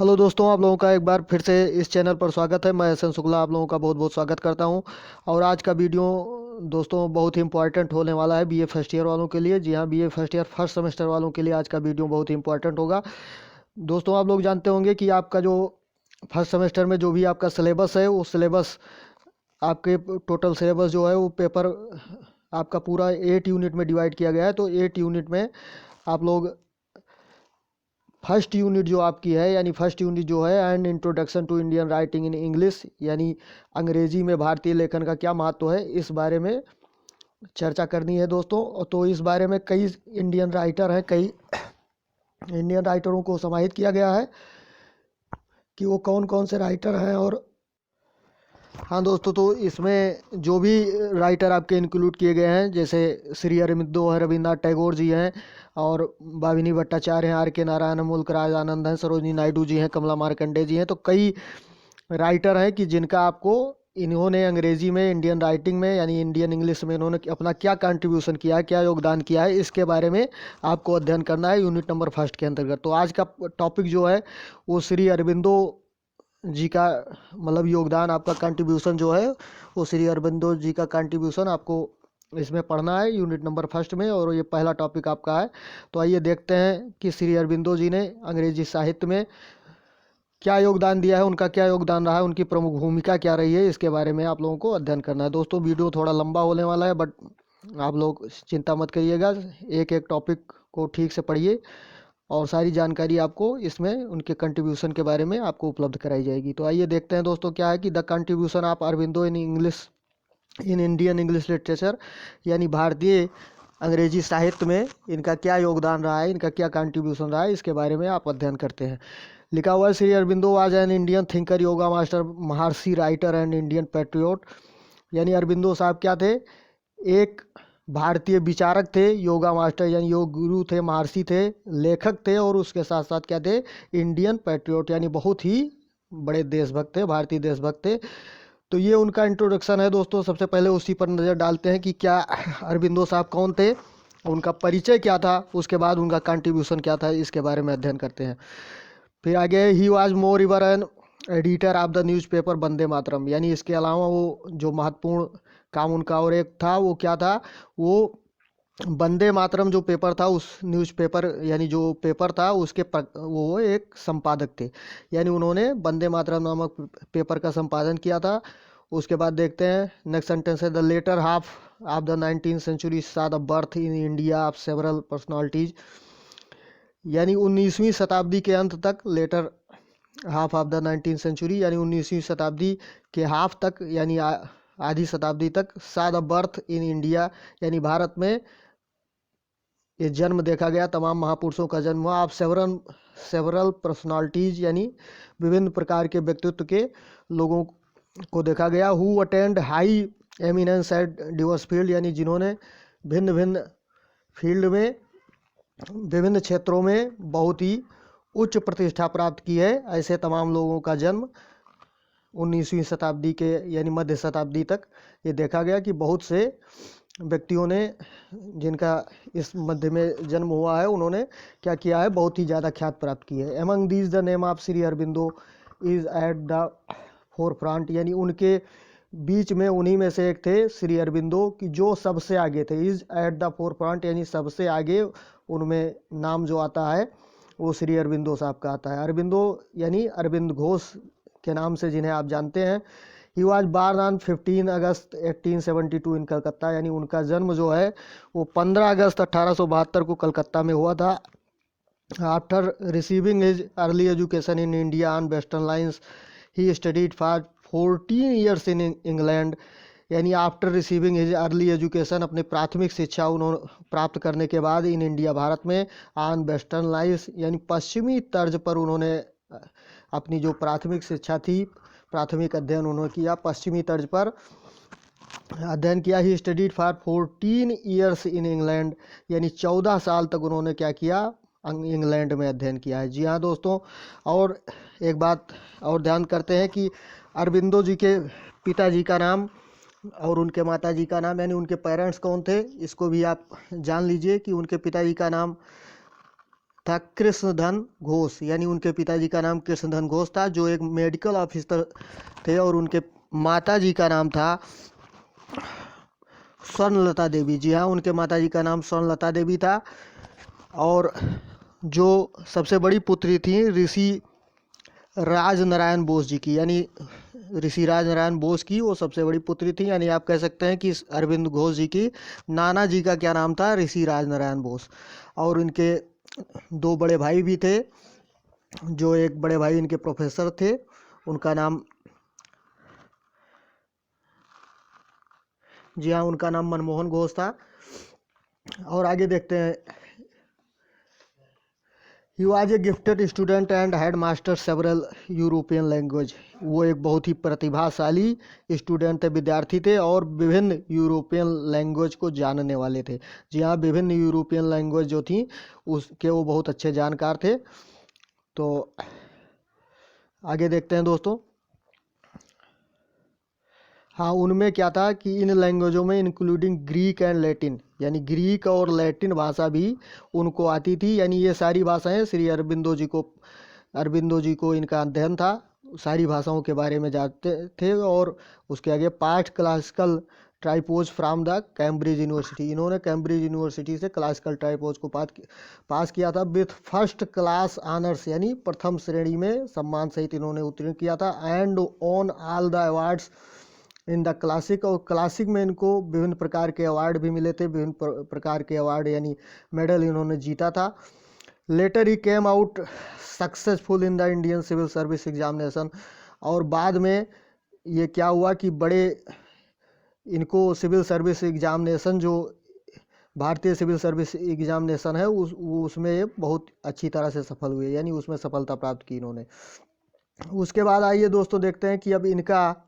Hello दोस्तों, आप लोगों का एक बार फिर से इस चैनल पर स्वागत है। मैं एस.एन. शुक्ला आप लोगों का बहुत बहुत स्वागत करता हूं। और आज का वीडियो दोस्तों बहुत ही इंपॉर्टेंट होने वाला है बीए फर्स्ट ईयर वालों के लिए। जी हाँ, BA first year first semester वालों के लिए आज का वीडियो बहुत ही इंपॉर्टेंट होगा। दोस्तों, आप लोग जानते होंगे कि आपका जो फर्स्ट सेमेस्टर में जो भी आपका सिलेबस है, वो सिलेबस आपके टोटल सिलेबस जो है वो पेपर आपका पूरा 8 यूनिट में डिवाइड किया गया है। तो 8 यूनिट में आप लोग फर्स्ट यूनिट जो आपकी है, यानी फर्स्ट यूनिट जो है and introduction to Indian writing in English, यानी अंग्रेजी में भारतीय लेखन का क्या महत्व है, इस बारे में चर्चा करनी है दोस्तों। तो इस बारे में कई इंडियन राइटर हैं, कई इंडियन राइटरों को समाहित किया गया है कि वो कौन कौन से राइटर हैं। और हाँ दोस्तों, तो इसमें जो भी राइटर आपके इंक्लूड किए गए हैं, जैसे श्री अरबिंदो हैं, रविन्द्रनाथ टैगोर जी हैं, और भामिनी भट्टाचार्य हैं, आर के नारायण, मुल्क राज आनंद हैं, सरोजिनी नायडू जी हैं, कमला मार्कंडे जी हैं। तो कई राइटर हैं कि जिनका आपको इन्होंने अंग्रेजी में, इंडियन राइटिंग में, यानी इंडियन इंग्लिश में इन्होंने अपना क्या कंट्रीब्यूशन किया है, क्या योगदान किया है, इसके बारे में आपको अध्ययन करना है यूनिट नंबर फर्स्ट के अंतर्गत। तो आज का टॉपिक जो है वो श्री अरबिंदो जी का मतलब योगदान, आपका कंट्रीब्यूशन जो है वो श्री अरबिंदो जी का कंट्रीब्यूशन आपको इसमें पढ़ना है यूनिट नंबर फर्स्ट में, और ये पहला टॉपिक आपका है। तो आइए देखते हैं कि श्री अरबिंदो जी ने अंग्रेजी साहित्य में क्या योगदान दिया है, उनका क्या योगदान रहा है, उनकी प्रमुख भूमिका क्या रही है, इसके बारे में आप लोगों को अध्ययन करना है। दोस्तों, वीडियो थोड़ा लंबा होने वाला है, बट आप लोग चिंता मत करिएगा, एक एक टॉपिक को ठीक से पढ़िए और सारी जानकारी आपको इसमें उनके कंट्रीब्यूशन के बारे में आपको उपलब्ध कराई जाएगी। तो आइए देखते हैं दोस्तों क्या है कि the contribution of Aurobindo in English in Indian English literature, यानी भारतीय अंग्रेजी साहित्य में इनका क्या योगदान रहा है, इनका क्या कंट्रीब्यूशन रहा है, इसके बारे में आप अध्ययन करते हैं। लिखा हुआ है, Shri Aurobindo was an Indian thinker, yoga master, Maharshi, writer and Indian patriot. यानी अरबिंदो साहब क्या थे? एक भारतीय विचारक थे, योगा मास्टर यानी योग गुरु थे, महर्षि थे, लेखक थे, और उसके साथ साथ क्या थे? इंडियन पैट्रियोट, यानी बहुत ही बड़े देशभक्त थे, भारतीय देशभक्त थे। तो ये उनका इंट्रोडक्शन है दोस्तों। सबसे पहले उसी पर नज़र डालते हैं कि क्या अरबिंदो साहब कौन थे, उनका परिचय क्या था, उसके बाद उनका कंट्रीब्यूशन क्या था, इसके बारे में अध्ययन करते हैं। फिर आगे, he was moreover an editor of the newspaper Vande Mataram. यानी इसके अलावा वो जो महत्वपूर्ण काम उनका और एक था, वो क्या था? वो वंदे मातरम जो पेपर था, उस न्यूज़पेपर यानी जो पेपर था उसके वो एक संपादक थे। यानी उन्होंने वंदे मातरम नामक पेपर का संपादन किया था। उसके बाद देखते हैं नेक्स्ट सेंटेंस है, the latter half of the 19th century saw the birth in India of several personalities। यानी 19वीं शताब्दी के अंत तक, latter half of the 19th century यानी 19वीं शताब्दी के हाफ तक, यानी आधी शताब्दी तक, सा द बर्थ इन इंडिया, यानी भारत में ये जन्म देखा गया, तमाम महापुरुषों का जन्म हुआ। आप सेवरल सेवरल पर्सनालिटीज, यानी विभिन्न प्रकार के व्यक्तित्व के लोगों को देखा गया। Who attend high eminence at diverse field, यानी जिन्होंने भिन्न भिन्न फील्ड में, विभिन्न क्षेत्रों में बहुत ही उच्च प्रतिष्ठा प्राप्त की है, ऐसे तमाम लोगों का जन्म 19वीं शताब्दी के यानी मध्य शताब्दी तक ये देखा गया कि बहुत से व्यक्तियों ने, जिनका इस मध्य में जन्म हुआ है, उन्होंने क्या किया है? बहुत ही ज़्यादा ख्याति प्राप्त की है। Among these the name of Shri Aurobindo is at the four front, यानी उनके बीच में उन्हीं में से एक थे श्री अरबिंदो कि जो सबसे आगे थे। Is at the four front यानी सबसे आगे, उनमें नाम जो आता है वो श्री अरबिंदो साहब का आता है। अरबिंदो यानी अरविंद घोष के नाम से जिन्हें आप जानते हैं। ही वॉज बार्न ऑन 15 अगस्त 1872 इन कलकत्ता, यानी उनका जन्म जो है वो 15 अगस्त 1872 को कलकत्ता में हुआ था। After receiving his early education in India on western lines, he studied for 14 years in England. यानी after receiving his early education, अपनी प्राथमिक शिक्षा उन्होंने प्राप्त करने के बाद इन इंडिया, भारत में, ऑन वेस्टर्न लाइन्स यानी पश्चिमी तर्ज पर उन्होंने अपनी जो प्राथमिक शिक्षा थी, प्राथमिक अध्ययन उन्होंने किया पश्चिमी तर्ज पर अध्ययन किया। ही studied for 14 years in England, यानी 14 साल तक उन्होंने क्या किया? इंग्लैंड में अध्ययन किया है। जी हाँ दोस्तों, और एक बात और ध्यान करते हैं कि अरबिंदो जी के पिताजी का नाम और उनके माता जी का नाम, यानी उनके पेरेंट्स कौन थे, इसको भी आप जान लीजिए कि उनके पिताजी का नाम था कृष्णधन घोष, यानी उनके पिताजी का नाम कृष्णधन घोष था, जो एक मेडिकल ऑफिसर थे, और उनके माता जी का नाम था स्वर्णलता देवी। जी हाँ, उनके माताजी का नाम स्वर्णलता देवी था। और जो सबसे बड़ी पुत्री थी ऋषि राज नारायण बोस जी की, यानी ऋषि राज नारायण बोस की वो सबसे बड़ी पुत्री थी, यानी आप कह सकते हैं कि अरविंद घोष जी की नाना जी का क्या नाम था, ऋषि राज नारायण बोस। और इनके दो बड़े भाई भी थे, जो एक बड़े भाई इनके प्रोफेसर थे, उनका नाम, जी हाँ, उनका नाम मनमोहन घोष था। और आगे देखते हैं, he was a gifted student and head master several European language. वो एक बहुत ही प्रतिभाशाली स्टूडेंट थे, विद्यार्थी थे, और विभिन्न यूरोपियन लैंग्वेज को जानने वाले थे। जी हाँ, विभिन्न यूरोपियन लैंग्वेज जो थी उसके वो बहुत अच्छे जानकार थे। तो आगे देखते हैं दोस्तों। हाँ, उनमें क्या था कि इन लैंग्वेजों में इंक्लूडिंग ग्रीक एंड लैटिन, यानी ग्रीक और लैटिन भाषा भी उनको आती थी। यानी ये सारी भाषाएं श्री अरबिंदो जी को इनका अध्ययन था, सारी भाषाओं के बारे में जानते थे। और उसके आगे part classical tripos from the Cambridge university, इन्होंने कैम्ब्रिज यूनिवर्सिटी से क्लासिकल ट्राइपोज को पास किया था विथ फर्स्ट क्लास ऑनर्स, यानी प्रथम श्रेणी में सम्मान सहित इन्होंने उत्तीर्ण किया था। And on all the awards in the classic, और क्लासिक में इनको विभिन्न प्रकार के अवार्ड भी मिले थे, विभिन्न प्रकार के अवार्ड यानी मेडल इन्होंने जीता था। Later he came out successful in the Indian civil service examination, और बाद में ये क्या हुआ कि बड़े इनको सिविल सर्विस एग्जामिनेशन, जो भारतीय सिविल सर्विस एग्जामिनेशन है उसमें ये बहुत अच्छी तरह से सफल हुए, यानी उसमें सफलता प्राप्त की इन्होंने। उसके बाद आइए दोस्तों देखते हैं कि अब इनका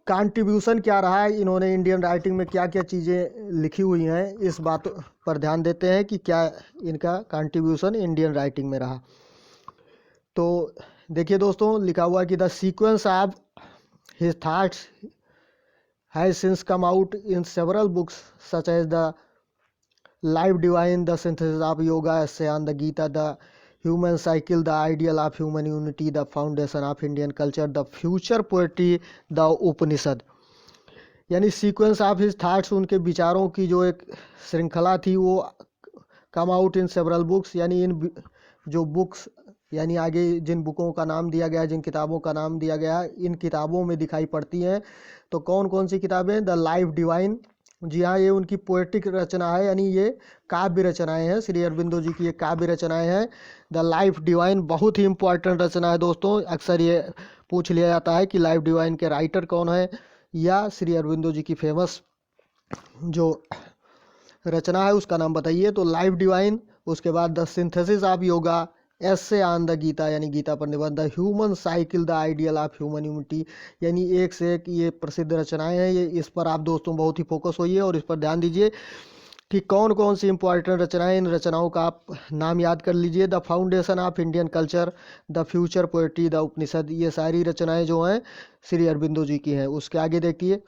कंट्रीब्यूशन क्या रहा है, इन्होंने इंडियन राइटिंग में क्या क्या चीज़ें लिखी हुई हैं, इस बात पर ध्यान देते हैं कि क्या इनका कंट्रीब्यूशन इंडियन राइटिंग में रहा। तो देखिए दोस्तों, लिखा हुआ कि the sequence of his thoughts has since come out in several books such as the life divine, the synthesis of yoga, essay on the Gita, the human cycle, the ideal of human unity, the foundation of Indian culture, the future poetry, the Upanishad. यानी sequence of his thoughts, उनके विचारों की जो एक श्रृंखला थी वो कम out in several books, यानी इन जो बुक्स, यानी आगे जिन बुकों का नाम दिया गया, जिन किताबों का नाम दिया गया, इन किताबों में दिखाई पड़ती हैं। तो कौन कौन सी किताबें? द लाइफ डिवाइन, जी हाँ, ये उनकी पोएटिक रचना है, यानी ये काव्य रचनाएं हैं, श्री अरबिंदो जी की ये काव्य रचनाएं हैं। द लाइफ डिवाइन बहुत ही इंपॉर्टेंट रचना है दोस्तों, अक्सर ये पूछ लिया जाता है कि लाइफ डिवाइन के राइटर कौन है, या श्री अरबिंदो जी की फेमस जो रचना है उसका नाम बताइए। तो लाइफ डिवाइन, उसके बाद the synthesis of yoga, essay on the Gita, यानी गीता पर निबंध, the human cycle, the ideal of human unity, यानी एक से एक ये प्रसिद्ध रचनाएं हैं। ये इस पर आप दोस्तों बहुत ही फोकस होइए और इस पर ध्यान दीजिए कि कौन कौन सी इंपॉर्टेंट रचनाएं, इन रचनाओं का आप नाम याद कर लीजिए। The foundation of Indian culture, the future poetry, the Upanishad, ये सारी रचनाएं जो हैं श्री अरबिंदो जी की हैं। उसके आगे देखिए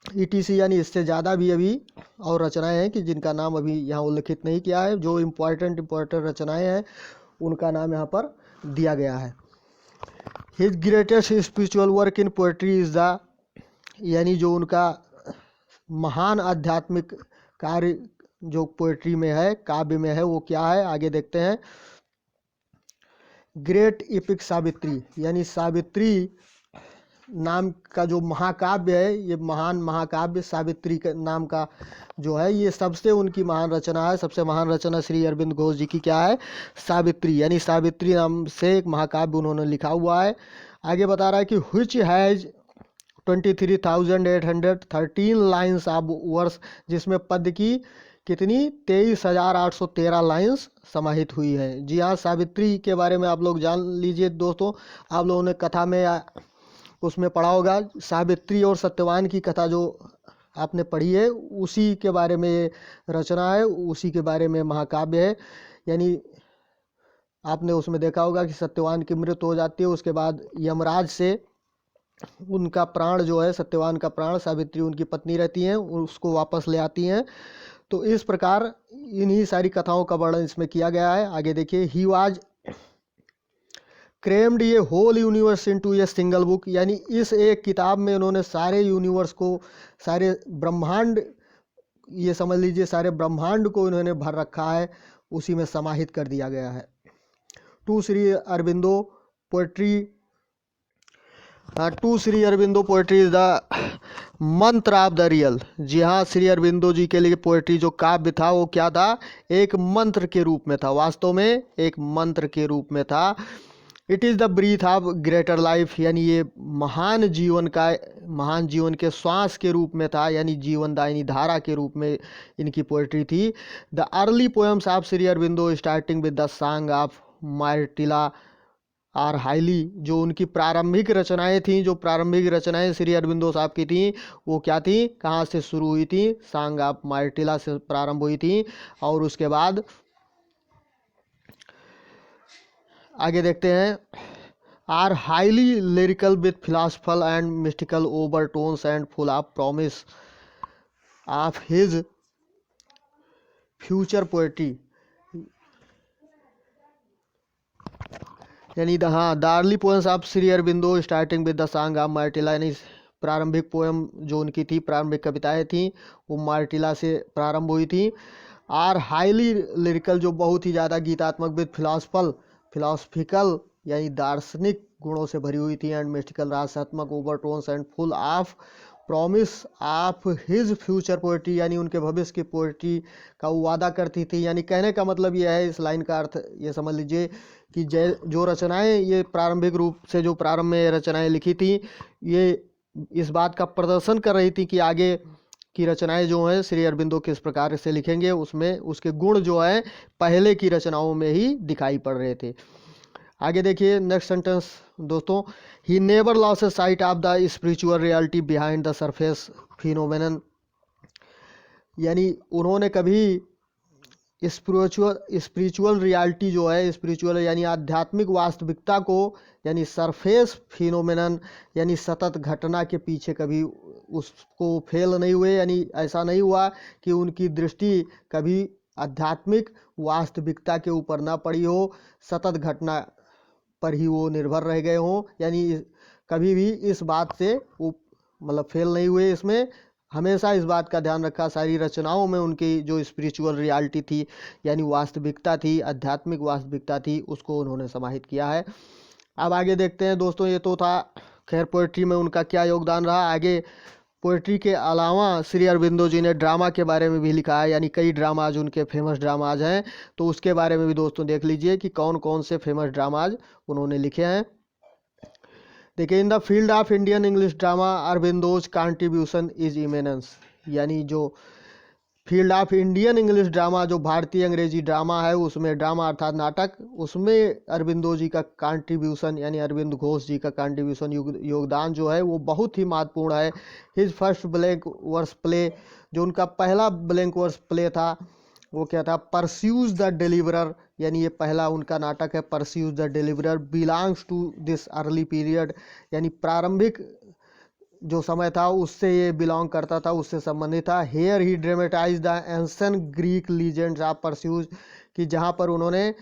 ETC, यानी इससे ज़्यादा भी अभी और रचनाएं हैं कि जिनका नाम अभी यहाँ उल्लिखित नहीं किया है। जो इम्पोर्टेंट रचनाएं हैं उनका नाम यहाँ पर दिया गया है। His greatest spiritual work in poetry is the, यानी जो उनका महान आध्यात्मिक कार्य जो पोएट्री में है, काव्य में है, वो क्या है, आगे देखते हैं। ग्रेट इपिक सावित्री, यानी सावित्री नाम का जो महाकाव्य है, ये महान महाकाव्य सावित्री के नाम का जो है, ये सबसे उनकी महान रचना है। सबसे महान रचना श्री अरविंद घोष जी की क्या है? सावित्री, यानी सावित्री नाम से एक महाकाव्य उन्होंने लिखा हुआ है। आगे बता रहा है कि which has 23,813 lines of verse, जिसमें पद की कितनी 23,813 लाइन्स समाहित हुई है। जी हाँ, सावित्री के बारे में आप लोग जान लीजिए दोस्तों, आप लोगों ने कथा में उसमें पढ़ा होगा, सावित्री और सत्यवान की कथा जो आपने पढ़ी है, उसी के बारे में ये रचना है, उसी के बारे में महाकाव्य है। यानी आपने उसमें देखा होगा कि सत्यवान की मृत्यु हो जाती है, उसके बाद यमराज से उनका प्राण जो है, सत्यवान का प्राण, सावित्री उनकी पत्नी रहती हैं, उसको वापस ले आती हैं। तो इस प्रकार इन्हीं सारी कथाओं का वर्णन इसमें किया गया है। आगे देखिए, ही वाज क्रेम्ड ये whole universe into a single book, यानी इस एक किताब में उन्होंने सारे यूनिवर्स को, सारे ब्रह्मांड, ये समझ लीजिए सारे ब्रह्मांड को इन्होंने भर रखा है, उसी में समाहित कर दिया गया है। To Shri Aurobindo poetry to Shri Aurobindo poetry is the mantra of the real. जी हाँ, श्री अरबिंदो जी के लिए पोएट्री जो काव्य था वो क्या था, एक मंत्र के रूप में था, वास्तव में एक मंत्र के रूप में था। It is the breath of greater life, यानी ये महान जीवन के श्वास के रूप में था, यानी जीवनदायिनी धारा के रूप में इनकी पोएट्री थी। The early poems of Shri Aurobindo starting with the song of Myrtilla are highly, जो उनकी प्रारंभिक रचनाएं थीं, जो प्रारंभिक रचनाएं श्री अरबिंदो साहब की थीं, वो क्या थी, कहाँ से शुरू हुई थी, सॉन्ग ऑफ मार्टिला से प्रारंभ हुई थी। और उसके बाद आगे देखते हैं, are highly lyrical with philosophical and mystical overtones and full of promise of his future poetry, यानी the early poems of Shri Aurobindo starting with the song of Myrtilla, यानी प्रारंभिक पोएम जो उनकी थी, प्रारंभिक कविताएं थी, वो मार्टिला से प्रारंभ हुई थी। आर हाईली लिरिकल, जो बहुत ही ज़्यादा गीतात्मक, विद फिलासफिकल यानी दार्शनिक गुणों से भरी हुई थी, एंड मिस्टिकल रहस्यात्मक, overtones and full of promise of his future poetry, यानी उनके भविष्य की पोएट्री का वो वादा करती थी। यानी कहने का मतलब यह है, इस लाइन का अर्थ ये समझ लीजिए कि जो रचनाएं ये प्रारंभिक रूप से जो प्रारंभ में रचनाएं लिखी थी, ये इस बात का प्रदर्शन कर रही थी कि आगे की रचनाएं जो हैं श्री अरबिंदो किस प्रकार से लिखेंगे, उसमें उसके गुण जो है पहले की रचनाओं में ही दिखाई पड़ रहे थे। आगे देखिए नेक्स्ट सेंटेंस दोस्तों, he never loss A site of the spiritual reality behind the surface phenomenon, यानी उन्होंने कभी स्पिरिचुअल रियलिटी जो है, स्पिरिचुअल यानी आध्यात्मिक वास्तविकता को, यानी सरफेस फिनोमेनन यानी सतत घटना के पीछे कभी उसको फेल नहीं हुए, यानी ऐसा नहीं हुआ कि उनकी दृष्टि कभी आध्यात्मिक वास्तविकता के ऊपर ना पड़ी हो, सतत घटना पर ही वो निर्भर रह गए हों, यानी कभी भी इस बात से वो मतलब फेल नहीं हुए। इसमें हमेशा इस बात का ध्यान रखा, सारी रचनाओं में उनकी जो स्पिरिचुअल रियलिटी थी, यानी वास्तविकता थी, आध्यात्मिक वास्तविकता थी, उसको उन्होंने समाहित किया है। अब आगे देखते हैं दोस्तों, ये तो था खैर पोएट्री में उनका क्या योगदान रहा। आगे पोएट्री के अलावा श्री अरबिंदो जी ने ड्रामा के बारे में भी लिखा है, यानी कई ड्रामाज उनके फेमस ड्रामाज हैं, तो उसके बारे में भी दोस्तों देख लीजिए कि कौन कौन से फेमस ड्रामाज उन्होंने लिखे हैं। देखिए, in the field of Indian English drama Aurobindo's contribution is immense, यानी जो field of Indian English drama, जो भारतीय अंग्रेजी ड्रामा है, उसमें ड्रामा अर्थात नाटक, उसमें अरबिंदो जी का कंट्रीब्यूशन यानी अरविंद घोष जी का कंट्रीब्यूशन योगदान जो है वो बहुत ही महत्वपूर्ण है। His first blank verse play, जो उनका पहला ब्लैंक वर्स प्ले था वो क्या था, परस्यूज द डिलीवरर, यानी ये पहला उनका नाटक है Perseus the deliverer, belongs to this early period, यानी प्रारंभिक जो समय था उससे ये बिलोंग करता था, उससे संबंधित था। Here he dramatize the ancient Greek legends of Perseus, कि जहाँ पर उन्होंने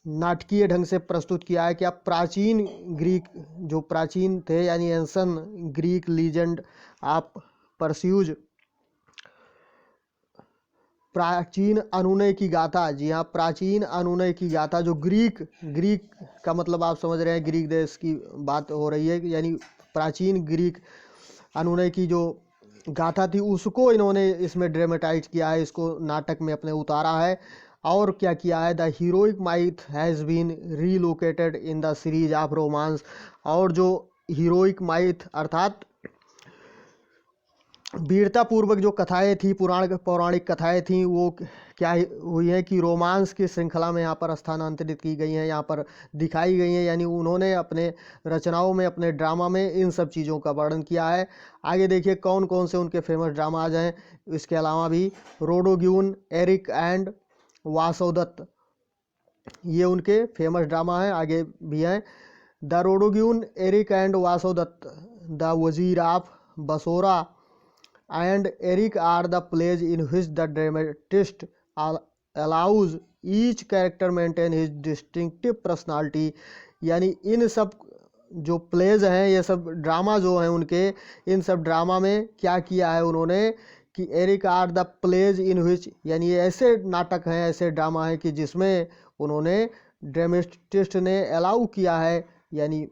नाटकीय ढंग से प्रस्तुत किया है कि आप प्राचीन ग्रीक जो प्राचीन थे, यानी ancient Greek legend of pursues, प्राचीन अनुनय की गाथा, जी हाँ प्राचीन अनुनय की गाथा, जो ग्रीक का मतलब आप समझ रहे हैं, ग्रीक देश की बात हो रही है, यानी प्राचीन ग्रीक अनुनय की जो गाथा थी उसको इन्होंने इसमें ड्रामेटाइज किया है, इसको नाटक में अपने उतारा है। और क्या किया है, the heroic myth has been relocated in the series of romance, और जो हीरोइक माइथ अर्थात वीरता पूर्वक जो कथाएं थी, पौराणिक कथाएं थी, वो क्या हुई है कि रोमांस की श्रृंखला में यहाँ पर स्थानांतरित की गई हैं, यहाँ पर दिखाई गई हैं, यानी उन्होंने अपने रचनाओं में, अपने ड्रामा में इन सब चीज़ों का वर्णन किया है। आगे देखिए कौन कौन से उनके फेमस ड्रामाज हैं, इसके अलावा भी रोडोग्यून, एरिक एंड वासवदत्त, ये उनके फेमस ड्रामा हैं। आगे भी हैं the रोडोग्यून, Eric and Vasavadatta, the वजीर of बसोरा, and Eric are the plays in which the dramatist allows each character maintain his distinctive personality। यानी इन सब जो प्लेज हैं, ये सब ड्रामा जो हैं उनके, इन सब ड्रामा में क्या किया है उन्होंने कि Eric are the plays in विच, यानी ये ऐसे नाटक हैं, ऐसे ड्रामा हैं कि जिसमें उन्होंने ड्रामेटिस्ट ने अलाउ किया है, यानी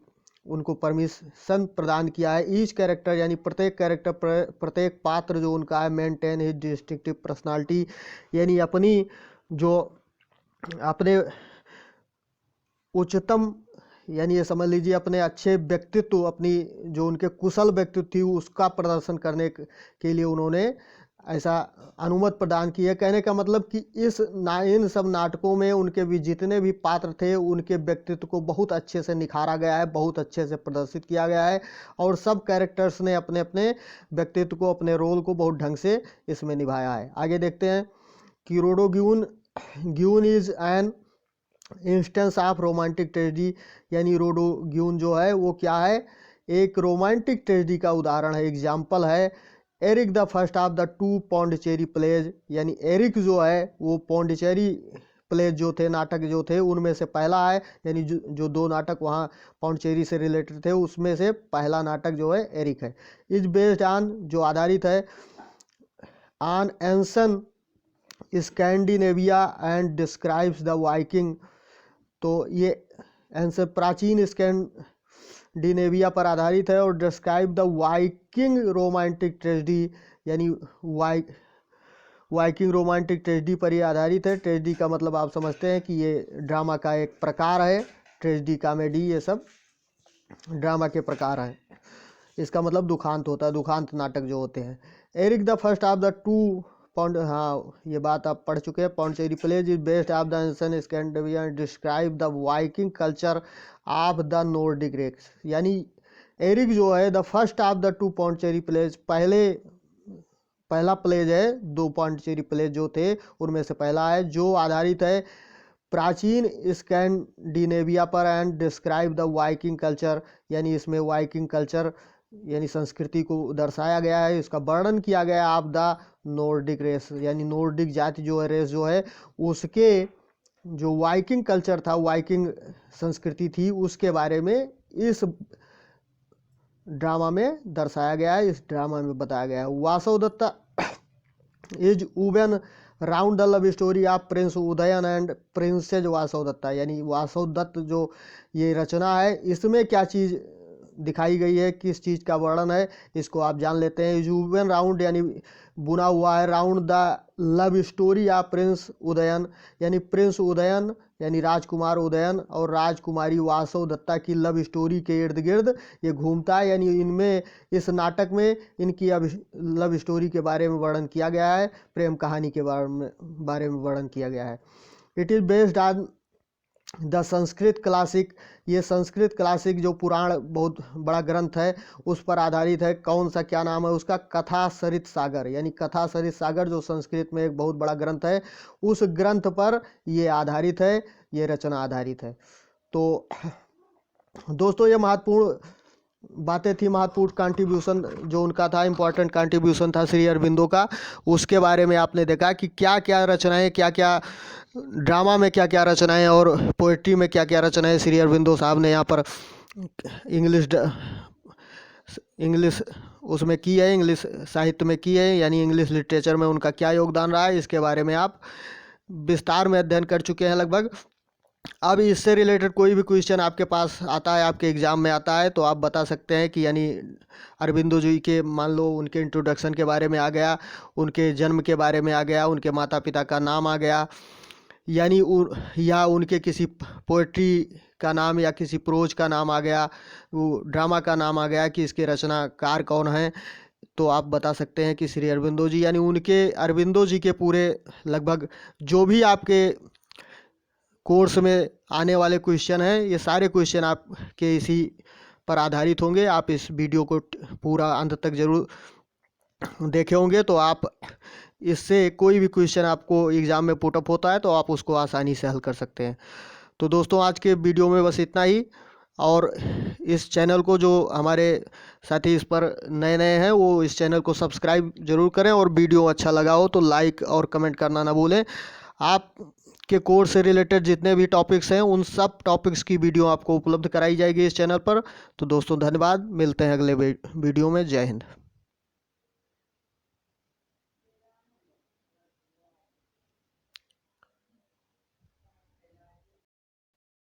उनको परमिशन प्रदान किया है। ईच कैरेक्टर यानी प्रत्येक कैरेक्टर, प्रत्येक पात्र जो उनका है, मेंटेन हिज डिस्टिंक्टिव पर्सनालिटी, यानी अपनी जो अपने उच्चतम, यानी ये समझ लीजिए अपने अच्छे व्यक्तित्व, अपनी जो उनके कुशल व्यक्तित्व थी उसका प्रदर्शन करने के लिए उन्होंने ऐसा अनुमति प्रदान की है। कहने का मतलब कि इन सब नाटकों में उनके भी जितने भी पात्र थे उनके व्यक्तित्व को बहुत अच्छे से निखारा गया है, बहुत अच्छे से प्रदर्शित किया गया है, और सब कैरेक्टर्स ने अपने अपने व्यक्तित्व को, अपने रोल को बहुत ढंग से इसमें निभाया है। आगे देखते हैं कि Rodogune is an instance of romantic tragedy, यानी रोडोग्यून जो है वो क्या है, एक रोमांटिक ट्रेजेडी का उदाहरण है, एग्जाम्पल है। Eric the first of the 2 Pondicherry plays, यानी एरिक जो है वो पौंडीचेरी प्लेज जो थे, नाटक जो थे, उनमें से पहला है, यानी जो 2 नाटक वहाँ पौंडीचेरी से रिलेटेड थे उसमें से पहला नाटक जो है एरिक है। इज बेस्ड ऑन, जो आधारित है on एंसन Scandinavia and describes the Viking, तो ये आंसर प्राचीन स्कैंडिनेविया पर आधारित है और describe the Viking romantic tragedy, यानी वाइकिंग रोमांटिक ट्रेजेडी पर ये आधारित है। ट्रेजेडी का मतलब आप समझते हैं कि ये ड्रामा का एक प्रकार है, ट्रेजेडी, कॉमेडी, ये सब ड्रामा के प्रकार हैं। इसका मतलब दुखांत होता है, दुखांत नाटक जो होते हैं। Eric the first of the 2 pond, हाँ ये बात आप पढ़ चुके हैं। Pondicherry plays is based of the ancient Scandinavia describe the Viking culture of the Nordic race, यानी एरिक जो है the first of the 2 Pondicherry plays, पहला प्लेज है 2 पौंडीचेरी प्लेज जो थे उनमें से पहला है, जो आधारित है प्राचीन स्कैंडिनेविया पर and describe the Viking culture, यानी इसमें वाइकिंग कल्चर यानी संस्कृति को दर्शाया गया है, इसका वर्णन किया गया ऑफ द नॉर्डिक रेस, यानी नॉर्डिक जाति जो है, रेस जो है, उसके जो वाइकिंग कल्चर था, वाइकिंग संस्कृति थी, उसके बारे में इस ड्रामा में दर्शाया गया है, इस ड्रामा में बताया गया है। Vasava Datta is woven round the love story of prince Udayan and princess Vasava Datta, यानी वासव दत्त जो ये रचना है इसमें क्या चीज़ दिखाई गई है, किस चीज़ का वर्णन है, इसको आप जान लेते हैं। यूवेन राउंड यानी बुना हुआ है, round the love story of prince Udayan, यानी प्रिंस उदयन यानी राजकुमार उदयन और राजकुमारी वासव दत्ता की लव स्टोरी के इर्द गिर्द ये घूमता है, यानी इनमें, इस नाटक में इनकी लव स्टोरी के बारे में वर्णन किया गया है, प्रेम कहानी के बारे में वर्णन किया गया है। It is based on the Sanskrit classic, ये संस्कृत क्लासिक जो पुराण बहुत बड़ा ग्रंथ है उस पर आधारित है। कौन सा, क्या नाम है उसका, कथा सरित सागर, यानी कथा सरित सागर जो संस्कृत में एक बहुत बड़ा ग्रंथ है, उस ग्रंथ पर ये आधारित है, ये रचना आधारित है। तो दोस्तों ये महत्वपूर्ण बातें थी, महत्वपूर्ण कंट्रीब्यूशन जो उनका था, इम्पोर्टेंट कंट्रीब्यूशन था श्री अरबिंदो का, उसके बारे में आपने देखा कि क्या क्या रचनाएं, क्या क्या ड्रामा में क्या क्या रचनाएं और पोएट्री में क्या क्या रचनाएं श्री अरबिंदो साहब ने यहाँ पर इंग्लिश उसमें की है, इंग्लिश साहित्य में की है, यानी इंग्लिश लिटरेचर में उनका क्या योगदान रहा है, इसके बारे में आप विस्तार में अध्ययन कर चुके हैं लगभग। अब इससे रिलेटेड कोई भी क्वेश्चन आपके पास आता है, आपके एग्ज़ाम में आता है, तो आप बता सकते हैं कि यानी अरबिंदो जी के, मान लो उनके इंट्रोडक्शन के बारे में आ गया, उनके जन्म के बारे में आ गया, उनके माता पिता का नाम आ गया, यानी या उनके किसी पोएट्री का नाम या किसी प्रोज का नाम आ गया, वो ड्रामा का नाम आ गया कि इसके रचनाकार कौन हैं, तो आप बता सकते हैं कि श्री अरबिंदो जी, यानी उनके अरबिंदो जी के पूरे लगभग जो भी आपके कोर्स में आने वाले क्वेश्चन हैं, ये सारे क्वेश्चन आपके इसी पर आधारित होंगे। आप इस वीडियो को पूरा अंत तक जरूर देखे होंगे, तो आप इससे कोई भी क्वेश्चन आपको एग्ज़ाम में पुटअप होता है तो आप उसको आसानी से हल कर सकते हैं। तो दोस्तों आज के वीडियो में बस इतना ही। और इस चैनल को, जो हमारे साथी इस पर नए नए हैं, वो इस चैनल को सब्सक्राइब जरूर करें, और वीडियो अच्छा लगा हो तो लाइक और कमेंट करना ना भूलें। आप के कोर्स से रिलेटेड जितने भी टॉपिक्स हैं, उन सब टॉपिक्स की वीडियो आपको उपलब्ध कराई जाएगी इस चैनल पर। तो दोस्तों धन्यवाद, मिलते हैं अगले वीडियो में। जय हिंद।